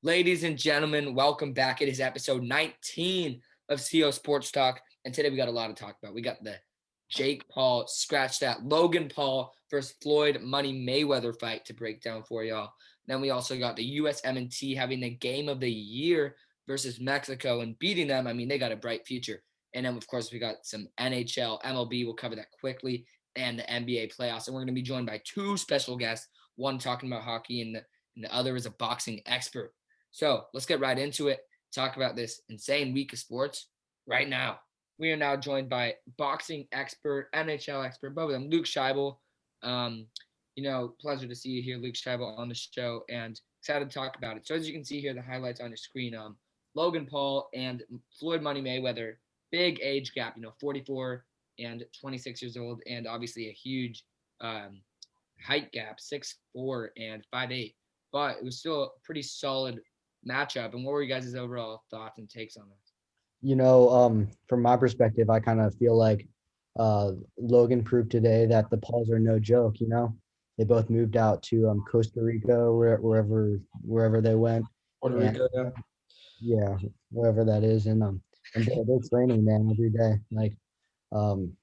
Ladies and gentlemen, welcome back. It is episode 19 of CO Sports Talk. And today we got a lot to talk about. We got the Jake Paul, scratch that, Logan Paul versus Floyd Money Mayweather fight to break down for y'all. Then we also got the USMNT having the game of the year versus Mexico and beating them. I mean, they got a bright future. And then, of course, we got some NHL, MLB. We'll cover that quickly, and the NBA playoffs. And we're going to be joined by two special guests, one talking about hockey and the other is a boxing expert. So let's get right into it. Talk about this insane week of sports right now. We are now joined by boxing expert, NHL expert, both of them, Luke Scheibel. Pleasure to see you here, Luke Scheibel, on the show, and excited to talk about it. So as you can see here, the highlights on your screen, Logan Paul and Floyd Money Mayweather, big age gap, 44 and 26 years old, and obviously a huge height gap, 6'4" and 5'8", but it was still a pretty solid matchup. And what were you guys' overall thoughts and takes on this? From my perspective, I kind of feel like Logan proved today that the Pauls are no joke. They both moved out to Costa Rica, wherever they went. Puerto And, Rico, yeah, wherever that is, and they're training, man, every day. Like,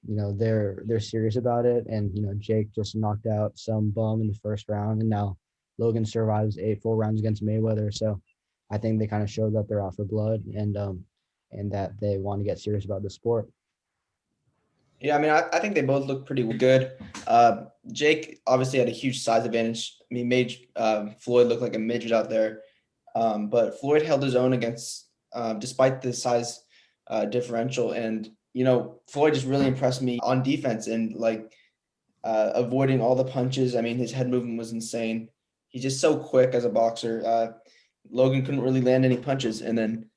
they're serious about it, and Jake just knocked out some bum in the first round, and now Logan survives 8 full rounds against Mayweather. So I think they kind of showed that they're out for blood, and that they want to get serious about the sport. Yeah, I mean, I think they both look pretty good. Jake obviously had a huge size advantage. I mean, made Floyd look like a midget out there. But Floyd held his own against, despite the size differential. And, Floyd just really impressed me on defense and avoiding all the punches. I mean, his head movement was insane. He's just so quick as a boxer. Logan couldn't really land any punches. And then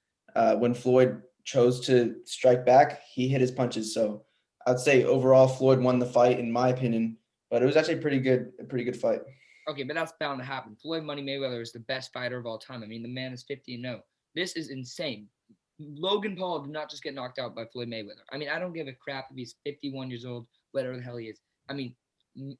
when Floyd chose to strike back, he hit his punches. So I'd say overall Floyd won the fight in my opinion, but it was actually a pretty good fight. Okay, but that's bound to happen. Floyd Money Mayweather is the best fighter of all time. I mean, the man is 50-0. This is insane. Logan Paul did not just get knocked out by Floyd Mayweather. I mean, I don't give a crap if he's 51 years old, whatever the hell he is. I mean,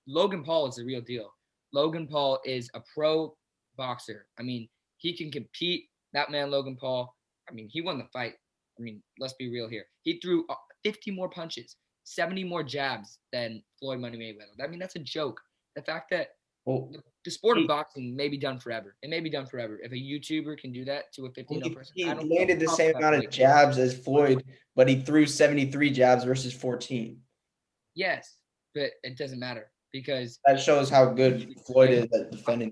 Logan Paul is the real deal. Logan Paul is a pro boxer. I mean, he can compete. That man, Logan Paul, I mean, he won the fight. I mean, let's be real here. He threw 50 more punches, 70 more jabs than Floyd Money Mayweather. I mean, that's a joke. The fact that the sport of boxing may be done forever. It may be done forever. If a YouTuber can do that to a 50-year-old person, he landed the same amount of jabs as Floyd, but he threw 73 jabs versus 14. Yes, but it doesn't matter because that shows how good Floyd is at defending.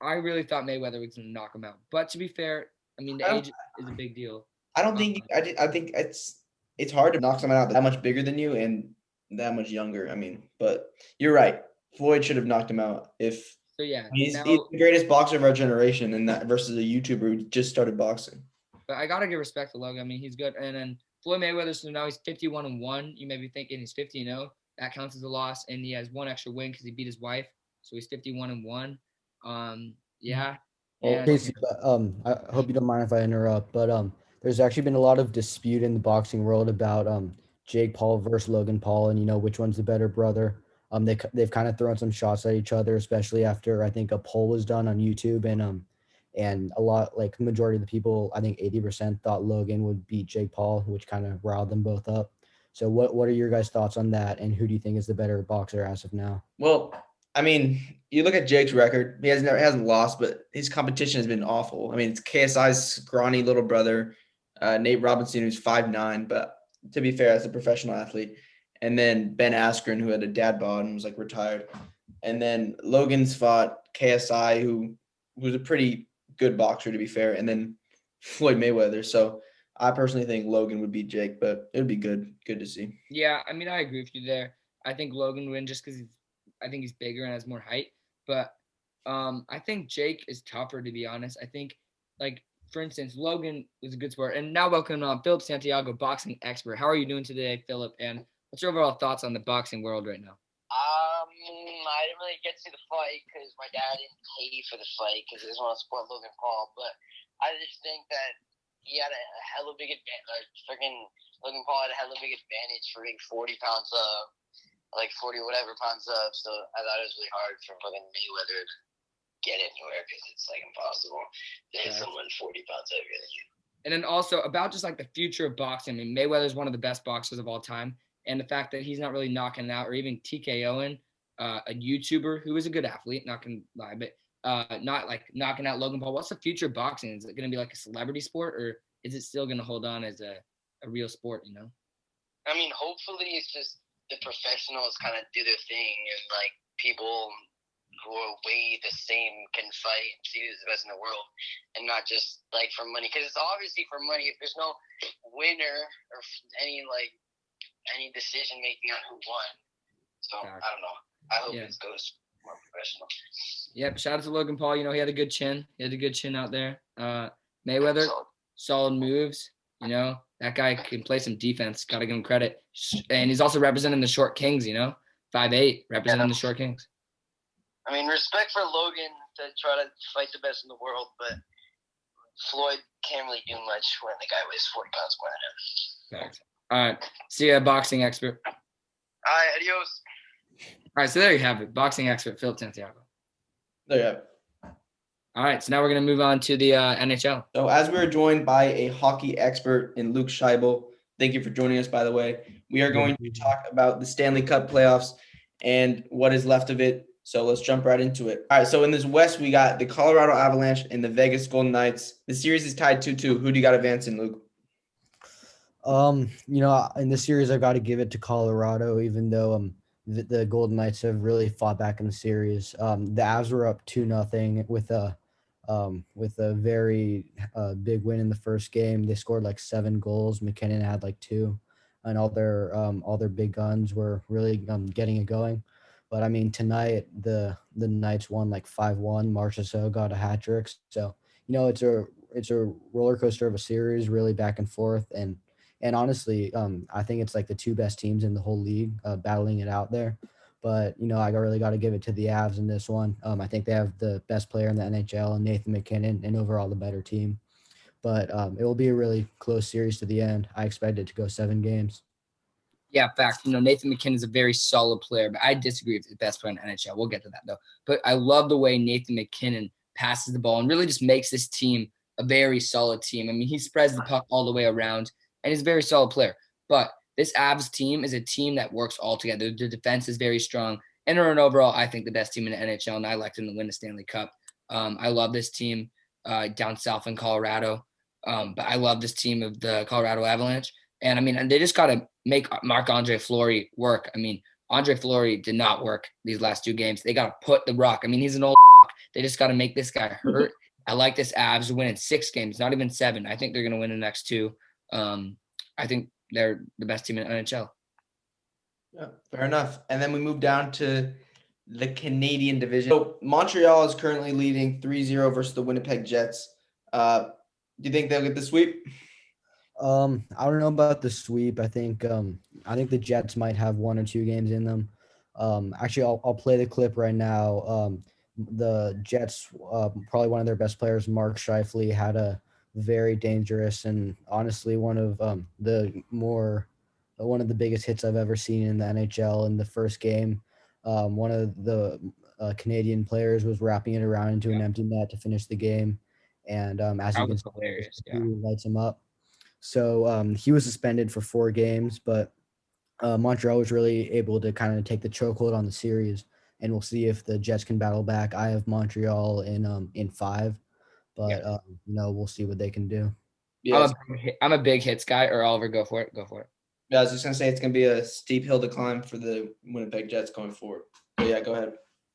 I really thought Mayweather was going to knock him out. But to be fair, I mean, the age is a big deal. I don't think I think it's hard to knock someone out that much bigger than you and that much younger. I mean, but you're right. Floyd should have knocked him out. He's the greatest boxer of our generation, and that versus a YouTuber who just started boxing. But I gotta give respect to Logan. I mean, he's good. And then Floyd Mayweather, so now he's 51-1. You may be thinking he's 50-0. That counts as a loss, and he has one extra win because he beat his wife, so he's 51-1. Yeah. Well, Casey, I hope you don't mind if I interrupt, but there's actually been a lot of dispute in the boxing world about Jake Paul versus Logan Paul, and which one's the better brother. They've kind of thrown some shots at each other, especially after I think a poll was done on YouTube, and a lot, like the majority of the people, I think 80% thought Logan would beat Jake Paul, which kind of riled them both up. So what are your guys' thoughts on that, and who do you think is the better boxer as of now? Well, I mean, you look at Jake's record. He hasn't lost, but his competition has been awful. I mean, it's KSI's scrawny little brother, Nate Robinson, who's 5'9", but to be fair, as a professional athlete. And then Ben Askren, who had a dad bod and was retired. And then Logan's fought KSI, who was a pretty good boxer, to be fair. And then Floyd Mayweather. So I personally think Logan would beat Jake, but it would be good to see. Yeah, I mean, I agree with you there. I think Logan would win just because I think he's bigger and has more height. But I think Jake is tougher, to be honest. I think, for instance, Logan was a good sport. And now welcome Philip Santiago, boxing expert. How are you doing today, Philip? And what's your overall thoughts on the boxing world right now? I didn't really get to see the fight because my dad didn't pay for the fight because he doesn't want to support Logan Paul. But I just think that he had a hella big advantage. Logan Paul had a hella big advantage for being 40 pounds up, 40 whatever pounds up. So I thought it was really hard for fucking Mayweather to get anywhere because it's like impossible to hit someone 40 pounds heavier than you. And then also about just like the future of boxing. I mean, Mayweather is one of the best boxers of all time. And the fact that he's not really knocking out or even TKOing a YouTuber who is a good athlete, not going to lie, but not like knocking out Logan Paul. What's the future of boxing? Is it going to be like a celebrity sport, or is it still going to hold on as a real sport, you know? I mean, hopefully it's just the professionals kind of do their thing and like people who are weighed the same can fight and see who's the best in the world and not just like for money. Because it's obviously for money. If there's no winner or any decision making on who won. So I don't know. I hope it goes more professional. Yep. Shout out to Logan Paul. You know, he had a good chin. He had a good chin out there. Mayweather, solid moves. You know, that guy can play some defense. Got to give him credit. And he's also representing the Short Kings, you know, 5'8", representing the Short Kings. I mean, respect for Logan to try to fight the best in the world, but Floyd can't really do much when the guy weighs 40 pounds more than him. Fact. All right. See ya, boxing expert. All right, adios. All right, so there you have it. Boxing expert, Philip Santiago. There you have it. All right, so now we're going to move on to the NHL. So as we are joined by a hockey expert in Luke Scheibel, thank you for joining us, by the way. We are going to talk about the Stanley Cup playoffs and what is left of it. So let's jump right into it. All right, so in this West, we got the Colorado Avalanche and the Vegas Golden Knights. The series is tied 2-2. Who do you got advancing, Luke? You know, in this series, I got to give it to Colorado, even though the Golden Knights have really fought back in the series. The Avs were up 2-0 with a very big win in the first game. They scored like 7 goals. McKinnon had like 2, and all their big guns were really getting it going. But I mean, tonight the Knights won like 5-1. Marchessault got a hat trick. So you know, it's a roller coaster of a series, really back and forth. And honestly, I think it's like the 2 best teams in the whole league battling it out there. But, you know, I really got to give it to the Avs in this one. I think they have the best player in the NHL, Nathan McKinnon, and overall the better team. But it will be a really close series to the end. I expect it to go 7 games. Yeah, fact. You know, Nathan McKinnon is a very solid player, but I disagree with the best player in the NHL. We'll get to that, though. But I love the way Nathan McKinnon passes the ball and really just makes this team a very solid team. I mean, he spreads the puck all the way around, and he's a very solid player. But this Avs team is a team that works all together. The defense is very strong. And overall, I think the best team in the NHL, and I like them to win the Stanley Cup. I love this team down south in Colorado. But I love this team of the Colorado Avalanche. And, I mean, they just got to make Marc-Andre Fleury work. I mean, Andre Fleury did not work these last 2 games. They got to put the rock. I mean, he's an old They just got to make this guy hurt. I like this Avs winning 6 games, not even 7. I think they're going to win the next 2. I think they're the best team in the NHL. Yeah, fair enough. And then we move down to the Canadian division. So Montreal is currently leading 3-0 versus the Winnipeg Jets. Do you think they'll get the sweep? I don't know about the sweep. I think the Jets might have 1 or 2 games in them. Actually, I'll play the clip right now. The Jets, probably one of their best players, Mark Scheifele, had a very dangerous and honestly one of the biggest hits I've ever seen in the NHL in the first game. One of the Canadian players was wrapping it around into an empty net to finish the game, and as you can see, he lights him up. So he was suspended for 4 games, but Montreal was really able to kind of take the chokehold on the series, and we'll see if the Jets can battle back. I have Montreal in 5, but you know, we'll see what they can do. Yes. I'm a big hits guy. Or Oliver, go for it. Yeah, I was just gonna say it's gonna be a steep hill to climb for the Winnipeg Jets going forward. But yeah, go ahead.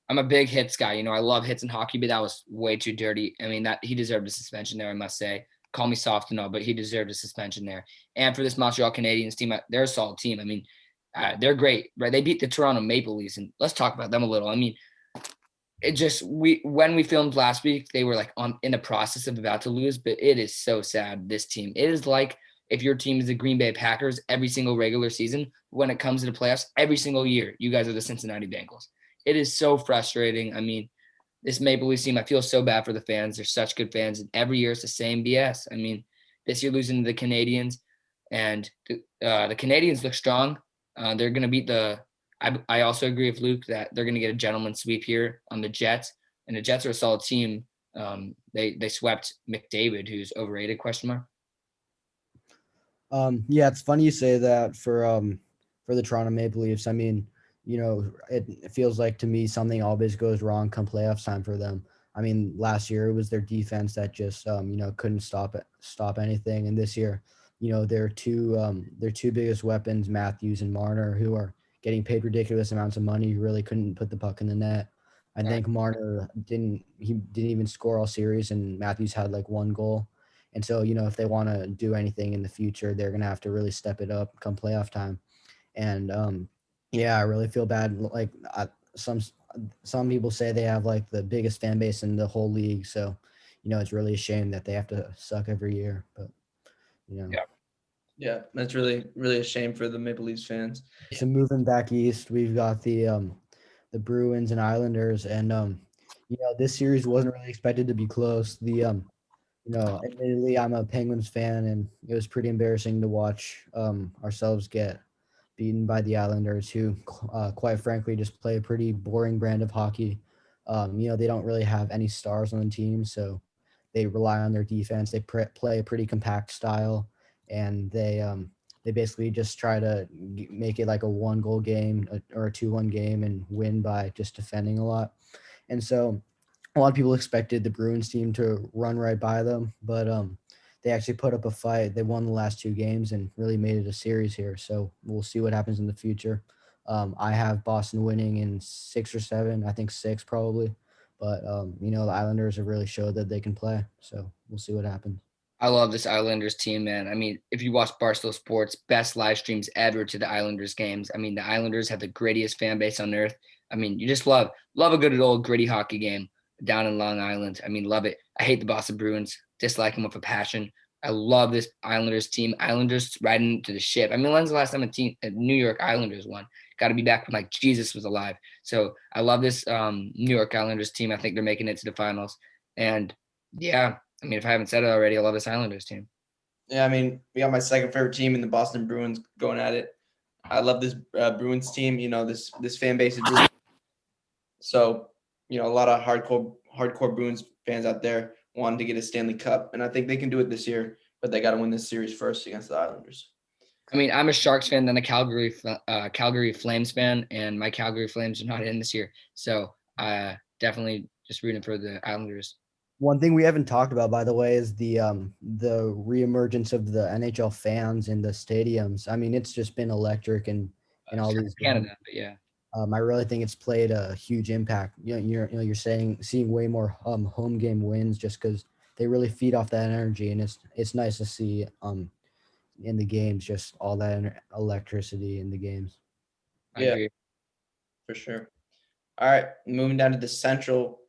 I'm a big hits guy. You know, I love hits in hockey, but that was way too dirty. I mean, that he deserved a suspension there, I must say. Call me soft and all, but he deserved a suspension there. And for this Montreal Canadiens team, they're a solid team. I mean, they're great, right? They beat the Toronto Maple Leafs, and let's talk about them a little. I mean, when we filmed last week, they were like in the process of about to lose, but it is so sad. This team, it is like if your team is the Green Bay Packers every single regular season, when it comes to the playoffs, every single year, you guys are the Cincinnati Bengals. It is so frustrating. I mean, this Maple Leafs team, I feel so bad for the fans. They're such good fans, and every year it's the same BS. I mean, this year losing to the Canadiens, and the Canadiens look strong. They're going to beat I also agree with Luke that they're going to get a gentleman's sweep here on the Jets. and the Jets are a solid team. They swept McDavid, who's overrated, question mark. Yeah, it's funny you say that for the Toronto Maple Leafs. I mean, it feels like to me something always goes wrong come playoffs time for them. I mean, last year it was their defense that just couldn't stop anything, and this year, their two biggest weapons, Matthews and Marner, who are getting paid ridiculous amounts of money, really couldn't put the puck in the net. I think Marner didn't even score all series, and Matthews had like one goal. And so, if they want to do anything in the future, they're going to have to really step it up come playoff time. And yeah, I really feel bad. Like some people say they have like the biggest fan base in the whole league. So, it's really a shame that they have to suck every year. But, Yeah, that's really, really a shame for the Maple Leafs fans. So moving back east, we've got the Bruins and Islanders. And, this series wasn't really expected to be close. Admittedly, I'm a Penguins fan, and it was pretty embarrassing to watch ourselves get beaten by the Islanders, who, quite frankly, just play a pretty boring brand of hockey. They don't really have any stars on the team, so they rely on their defense. They play a pretty compact style, and they basically just try to make it like a 1-goal game or a 2-1 game and win by just defending a lot. And so a lot of people expected the Bruins team to run right by them, but they actually put up a fight. They won the last 2 games and really made it a series here. So we'll see what happens in the future. I have Boston winning in 6 or 7, I think 6 probably. But, the Islanders have really showed that they can play. So we'll see what happens. I love this Islanders team, man. I mean, if you watch Barstool Sports, best live streams ever to the Islanders games. I mean, the Islanders have the grittiest fan base on earth. I mean, you just love a good old gritty hockey game down in Long Island. I mean, love it. I hate the Boston Bruins, dislike them with a passion. I love this Islanders team. Islanders riding to the ship. I mean, when's the last time a New York Islanders won? Got to be back when like Jesus was alive. So I love this New York Islanders team. I think they're making it to the finals. And yeah, I mean, if I haven't said it already, I love this Islanders team. Yeah, I mean, we got my second favorite team in the Boston Bruins going at it. I love this Bruins team. This fan base is really so. A lot of hardcore Bruins fans out there wanted to get a Stanley Cup, and I think they can do it this year. But they got to win this series first against the Islanders. I mean, I'm a Sharks fan, then a Calgary Flames fan, and my Calgary Flames are not in this year. So definitely just rooting for the Islanders. One thing we haven't talked about, by the way, is the reemergence of the NHL fans in the stadiums. I mean, it's just been electric and all these Canada, but yeah. I really think it's played a huge impact. You're seeing way more home game wins just because they really feed off that energy, and it's nice to see in the games just all that electricity in the games. I agree. For sure. All right, moving down to the Central.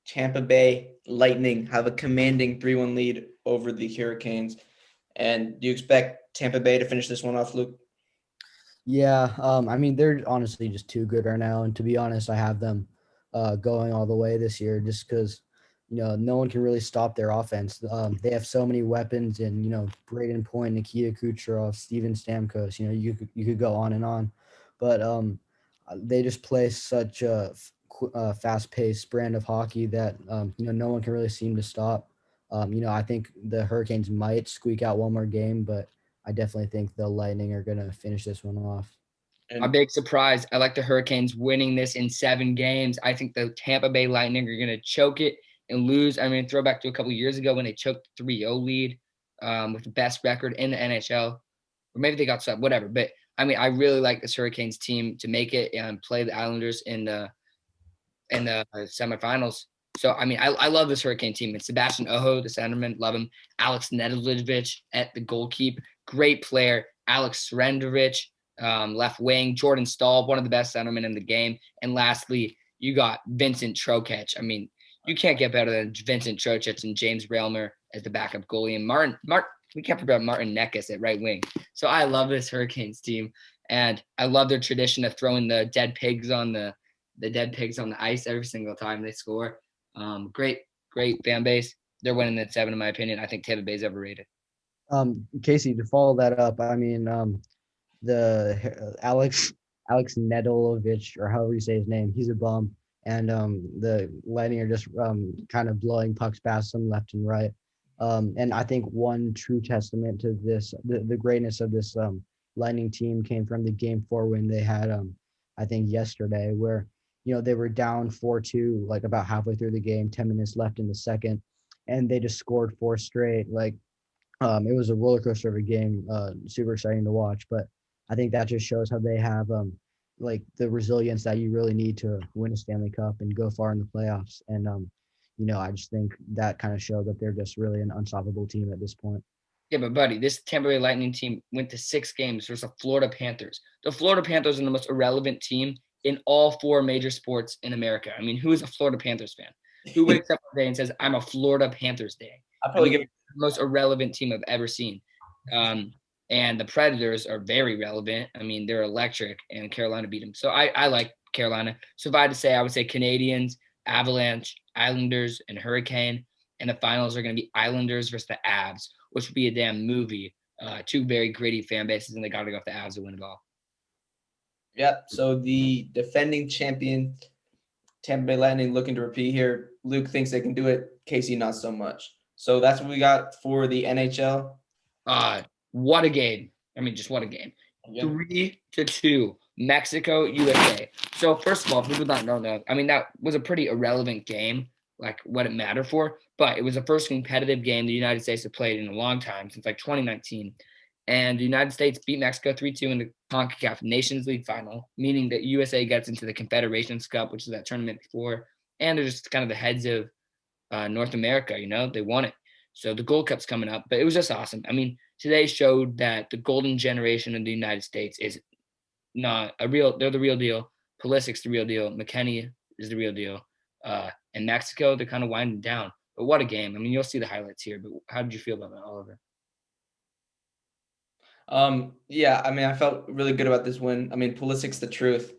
Tampa Bay Lightning have a commanding 3-1 lead over the Hurricanes. And do you expect Tampa Bay to finish this one off, Luke? Yeah, I mean, they're honestly just too good right now. And to be honest, I have them going all the way this year just because, no one can really stop their offense. They have so many weapons and, Braden Point, Nikita Kucherov, Steven Stamkos, you could go on and on. But they just play such a fast-paced brand of hockey that, no one can really seem to stop. I think the Hurricanes might squeak out one more game, but I definitely think the Lightning are going to finish this one off. A big surprise. I like the Hurricanes winning this in 7 games. I think the Tampa Bay Lightning are going to choke it and lose. I mean, throw back to a couple of years ago when they choked 3-0 lead with the best record in the NHL. Or maybe they got swept, whatever. But, I mean, I really like this Hurricanes team to make it and play the Islanders in the semifinals. So, I mean, I love this Hurricane team. It's Sebastian Aho, the centerman, love him. Alex Nedeljkovic at the goalkeeper, great player. Alex Srendovic, left wing. Jordan Stahl, one of the best centermen in the game. And lastly, you got Vincent Trocheck. I mean, you can't get better than Vincent Trocheck and James Railmer as the backup goalie. And Martin, we can't forget Martin Necas at right wing. So I love this Hurricanes team. And I love their tradition of throwing the dead pigs on the ice every single time they score. Great fan base. They're winning at 7, in my opinion. I think Tampa Bay's overrated. Casey, to follow that up, I mean, the Alex Nedeljkovic, or however you say his name, he's a bum. and the Lightning are just kind of blowing pucks past them left and right. And I think one true testament to this, the greatness of this Lightning team came from the Game 4 win they had, I think yesterday, where they were down 4-2, like about halfway through the game, 10 minutes left in the second, and they just scored four straight. Like it was a roller coaster of a game, super exciting to watch. But I think that just shows how they have like the resilience that you really need to win a Stanley Cup and go far in the playoffs. And I just think that kind of showed that they're just really an unstoppable team at this point. Yeah, but buddy, this Tampa Bay Lightning team went to 6 games versus the Florida Panthers. The Florida Panthers are the most irrelevant team in all 4 major sports in America. I mean, who is a Florida Panthers fan? Who wakes up one day and says, "I'm a Florida Panthers day"? I'll probably give the most irrelevant team I've ever seen. And the Predators are very relevant. I mean, they're electric, and Carolina beat them. So I like Carolina. So if I had to say, I would say Canadians, Avalanche, Islanders, and Hurricane. And the finals are going to be Islanders versus the Avs, which would be a damn movie. 2 very gritty fan bases, and they got to go with the Avs to win it all. Yep. So the defending champion, Tampa Bay Lightning, looking to repeat here. Luke thinks they can do it. Casey, not so much. So that's what we got for the NHL. What a game. I mean, just what a game. Yeah. 3-2, Mexico, USA. So first of all, people don't know, I mean, that was a pretty irrelevant game, like what it mattered for, but it was the first competitive game the United States have played in a long time, since like 2019. And the United States beat Mexico 3-2 in the CONCACAF Nations League final, meaning that USA gets into the Confederations Cup, which is that tournament before, and they're just kind of the heads of North America, they won it. So the Gold Cup's coming up, but it was just awesome. I mean, today showed that the golden generation of the United States is not they're the real deal. Pulisic's the real deal. McKenny is the real deal. And Mexico, they're kind of winding down. But what a game. I mean, you'll see the highlights here, but how did you feel about that, Oliver? Yeah, I mean, I felt really good about this win. I mean, Pulisic's the truth.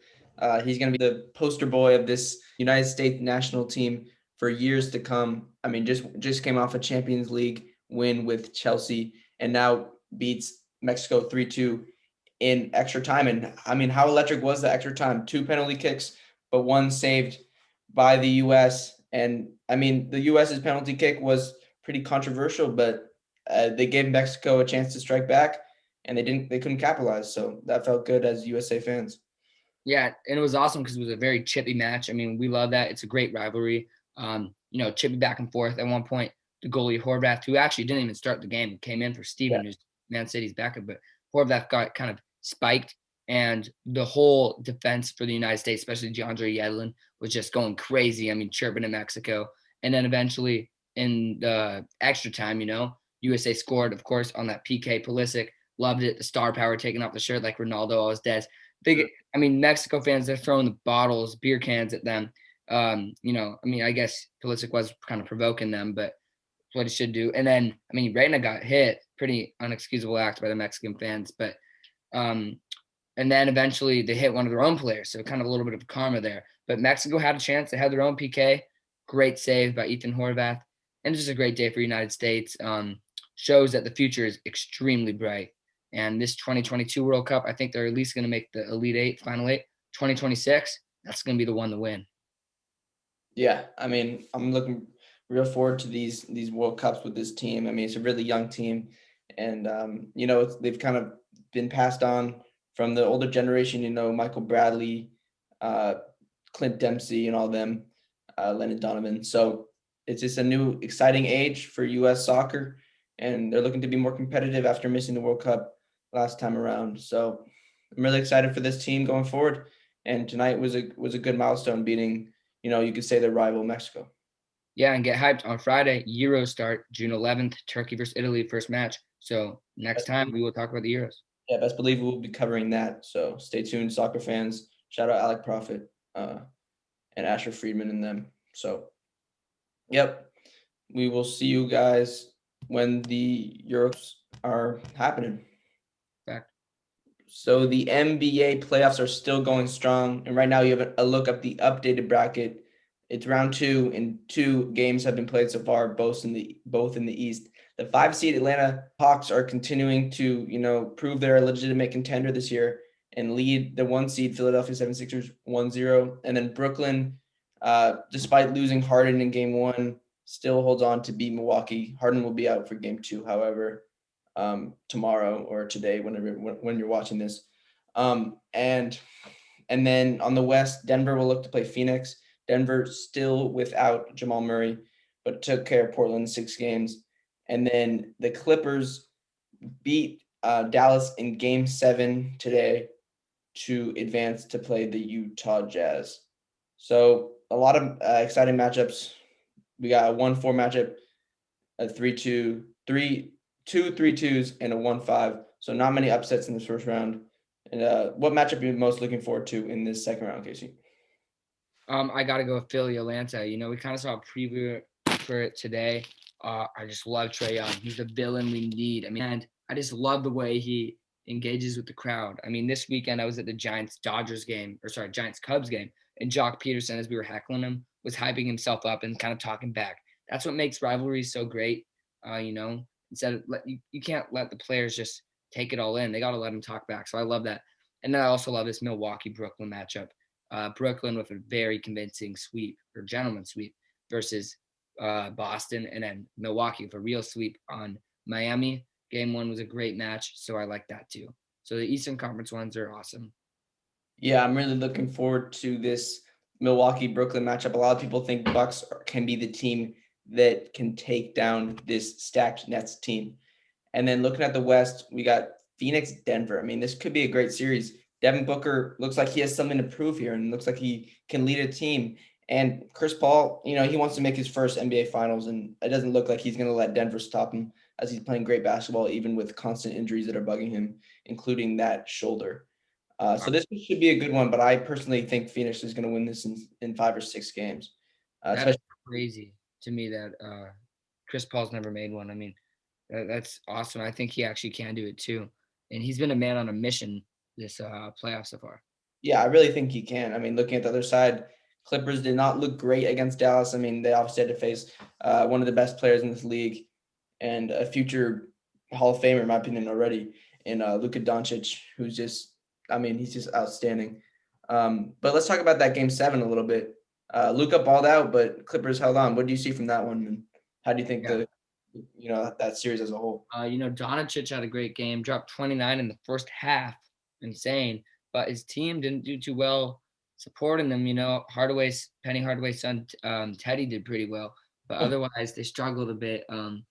He's going to be the poster boy of this United States national team for years to come. I mean, just came off a Champions League win with Chelsea and now beats Mexico 3-2 in extra time. And I mean, how electric was the extra time? 2 penalty kicks, but 1 saved by the U.S. And I mean, the U.S.'s penalty kick was pretty controversial, but they gave Mexico a chance to strike back, and they couldn't capitalize. So that felt good as USA fans. Yeah, and it was awesome because it was a very chippy match. I mean, we love that. It's a great rivalry. Chippy back and forth. At one point, the goalie Horvath, who actually didn't even start the game, came in for Steven, who's Man City's backup, but Horvath got kind of spiked, and the whole defense for the United States, especially DeAndre Yedlin, was just going crazy. I mean, chirping in Mexico. And then eventually in the extra time, USA scored, of course, on that PK. Pulisic loved it. The star power taking off the shirt like Ronaldo always does. Mexico fans, they're throwing the bottles, beer cans at them. I guess Pulisic was kind of provoking them, but it's what he should do. And then, Reina got hit, pretty unexcusable act by the Mexican fans, but and then eventually they hit one of their own players, so kind of a little bit of karma there. But Mexico had a chance. They had their own PK. Great save by Ethan Horvath. And just a great day for the United States. Shows that the future is extremely bright. And this 2022 World Cup, I think they're at least going to make the Elite 8, Final 8. 2026, that's going to be the one to win. Yeah, I mean, I'm looking real forward to these World Cups with this team. I mean, it's a really young team. And, they've kind of been passed on from the older generation, Michael Bradley, Clint Dempsey, and all them, Landon Donovan. So it's just a new exciting age for U.S. soccer, and they're looking to be more competitive after missing the World Cup last time around. So I'm really excited for this team going forward. And tonight was a good milestone, beating, you could say, the rival Mexico. Yeah, and get hyped on Friday. Euros start June 11th, Turkey versus Italy, first match. So next time we will talk about the Euros. Yeah, best believe we'll be covering that. So stay tuned, soccer fans. Shout out Alec Prophet and Asher Friedman and them. So, yep, we will see you guys when the Euros are happening. Fact. So the NBA playoffs are still going strong, and right now you have a look at the updated bracket. It's round 2, and 2 games have been played so far, both in the East. The 5 seed Atlanta Hawks are continuing to, prove they're a legitimate contender this year and lead the 1 seed Philadelphia 76ers 1-0. And then Brooklyn Despite losing Harden in game 1, still holds on to beat Milwaukee. Harden will be out for game 2, however, tomorrow or today, when you're watching this. And then on the West, Denver will look to play Phoenix. Denver still without Jamal Murray, but took care of Portland in 6 games. And then the Clippers beat Dallas in game 7 today to advance to play the Utah Jazz. So a lot of exciting matchups. We got a 1-4 matchup, a 3-2, 3-2s, and a 1-5. So not many upsets in this first round. And what matchup are you most looking forward to in this second round, Casey? I got to go with Philly, Atlanta. You know, we kind of saw a preview for it today. I just love Trae Young. He's the villain we need. I mean, and I just love the way he engages with the crowd. I mean, this weekend I was at the Giants-Cubs game, and Jock Peterson, as we were heckling him, was hyping himself up and kind of talking back. That's what makes rivalries so great. You know, instead of you can't let the players just take it all in. They got to let them talk back. So I love that. And then I also love this Milwaukee-Brooklyn matchup. Brooklyn with a very convincing sweep or gentleman sweep versus Boston, and then Milwaukee with a real sweep on Miami. Game 1 was a great match, so I like that too. So the Eastern Conference ones are awesome. Yeah, I'm really looking forward to this Milwaukee-Brooklyn matchup. A lot of people think Bucks can be the team that can take down this stacked Nets team. And then looking at the West, we got Phoenix-Denver. I mean, this could be a great series. Devin Booker looks like he has something to prove here and looks like he can lead a team. And Chris Paul, you know, he wants to make his first NBA Finals, and it doesn't look like he's going to let Denver stop him as he's playing great basketball, even with constant injuries that are bugging him, including that shoulder. So this should be a good one, but I personally think Phoenix is going to win this in 5 or 6 games. That's crazy to me that Chris Paul's never made one. I mean, that's awesome. I think he actually can do it too. And he's been a man on a mission this playoff so far. Yeah, I really think he can. I mean, looking at the other side, Clippers did not look great against Dallas. I mean, they obviously had to face one of the best players in this league and a future Hall of Famer, in my opinion, already, in Luka Doncic, who's just, I mean, he's just outstanding. But let's talk about that game 7 a little bit. Luka balled out, but Clippers held on. What do you see from that one? And how do you think that series as a whole? Doncic had a great game, dropped 29 in the first half. Insane. But his team didn't do too well supporting them. Penny Hardaway's son, Teddy, did pretty well. But otherwise, they struggled a bit. Boban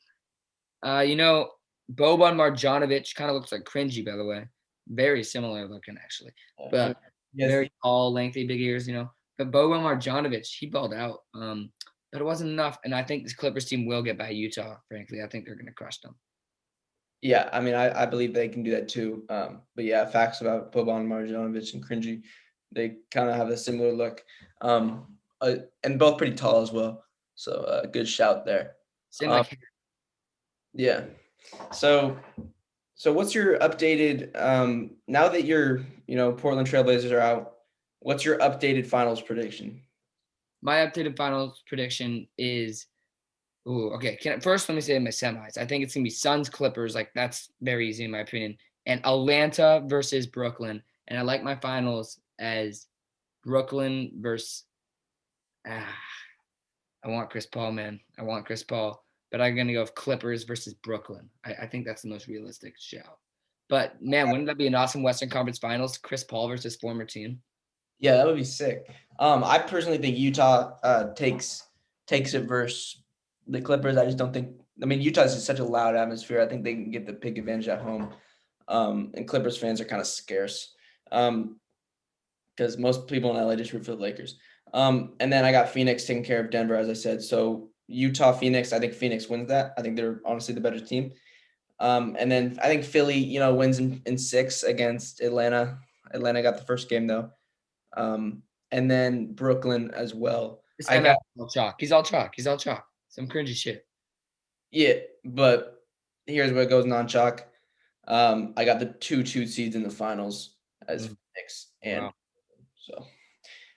Marjanovic kind of looks like cringey, by the way. Very similar looking, actually. But very tall, lengthy, big ears, But Boban Marjanovic, he balled out. But it wasn't enough. And I think this Clippers team will get by Utah, frankly. I think they're going to crush them. Yeah, I mean, I believe they can do that too. But yeah, facts about Boban Marjanovic and cringey. They kind of have a similar look. And both pretty tall as well. So good shout there. Same like hair. Yeah. So what's your updated now that your Portland Trailblazers are out, what's your updated finals prediction? My updated finals prediction is okay. First let me say my semis. I think it's gonna be Suns Clippers. Like that's very easy in my opinion. And Atlanta versus Brooklyn. And I like my finals as Brooklyn versus I want Chris Paul, man. I want Chris Paul. But I'm going to go with Clippers versus Brooklyn. I think that's the most realistic shout. But, man, wouldn't that be an awesome Western Conference Finals? Chris Paul versus former team. Yeah, that would be sick. I personally think Utah takes it versus the Clippers. I just don't think – I mean, Utah's just such a loud atmosphere. I think they can get the big advantage at home. And Clippers fans are kind of scarce because most people in LA just root for the Lakers. And then I got Phoenix taking care of Denver, as I said. So Utah, Phoenix, I think Phoenix wins that. I think they're honestly the better team. And then I think Philly, wins in 6 against Atlanta. Atlanta got the first game though. And then Brooklyn as well. All chalk. He's all chalk. Some cringy shit. Yeah, but here's what goes non-chalk. I got the 2 seeds in the finals as Phoenix, and so.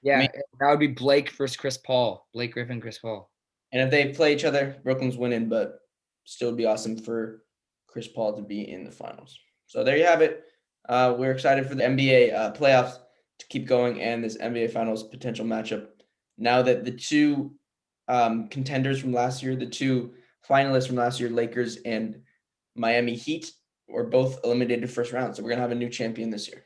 Yeah, that would be Blake versus Chris Paul. Blake Griffin, Chris Paul. And if they play each other, Brooklyn's winning, but still would be awesome for Chris Paul to be in the finals. So there you have it. We're excited for the NBA playoffs to keep going and this NBA Finals potential matchup now that the two contenders from last year, the two finalists from last year, Lakers and Miami Heat, were both eliminated first round. So we're going to have a new champion this year.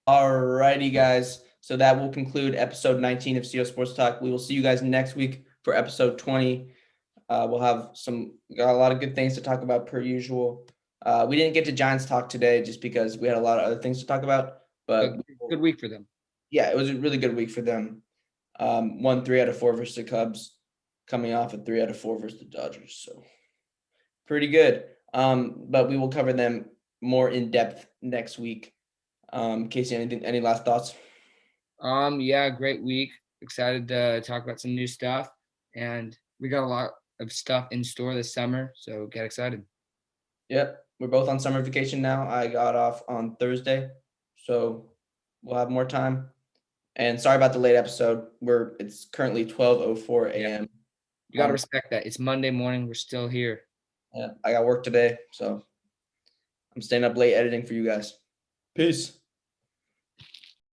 All righty, guys. So that will conclude episode 19 of CO Sports Talk. We will see you guys next week for episode 20. We'll have got a lot of good things to talk about per usual. We didn't get to Giants talk today just because we had a lot of other things to talk about. But good week for them. Yeah, it was a really good week for them. Won 3 out of 4 versus the Cubs, coming off a 3 out of 4 versus the Dodgers. So pretty good. But we will cover them more in depth next week. Casey, any last thoughts? Yeah, great week. Excited to talk about some new stuff, and we got a lot of stuff in store this summer, so get excited. Yep, we're both on summer vacation now. I got off on Thursday, so we'll have more time. And sorry about the late episode. It's currently 12:04 a.m. You gotta respect that. It's Monday morning. We're still here. Yeah, I got work today, so I'm staying up late editing for you guys. Peace.